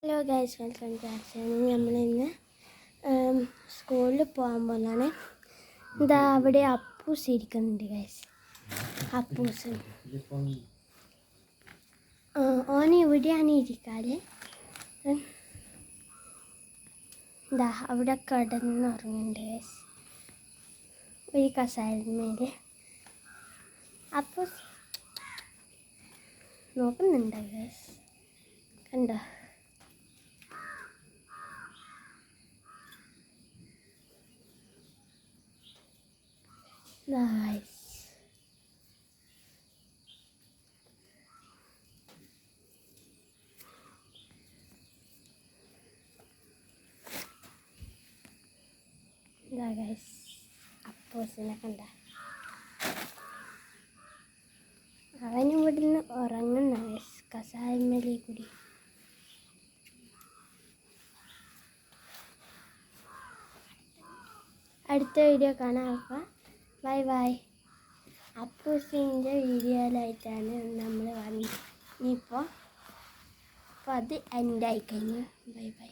Hello guys, welcome to നമ്മളിന്ന് സ്കൂളിൽ പോകാൻ പോകുന്നതാണ്. എന്താ അവിടെ അപ്പൂസ് ഇരിക്കുന്നുണ്ട് ഗൈസ്. അപ്പൂസ് ഓന് ഇവിടെയാണ് ഇരിക്കാറ്. എന്താ അവിടെ കിടന്നുറങ്ങുന്നുണ്ട് ഗൈസ്, ഒരു കസാരമേല്. അപ്പൂസ് നോക്കുന്നുണ്ട് ഗൈസ്, കണ്ടോ? Nice. ഇതാ ഗൈസ്, അപ്പൂസിനെ കണ്ട. അവൻ ഇവിടുന്ന് ഉറങ്ങുന്ന ഗൈസ്, കസാരമേലേ കൂടി. അടുത്ത വീഡിയോ കാണാം. അപ്പം ബൈ ബൈ. അപ്പൂസിൻ്റെ വീഡിയോയിലായിട്ടാണ് നമ്മൾ വന്നത്. ഇനിയിപ്പോൾ അത് എൻഡായി കഴിഞ്ഞു. Bye bye.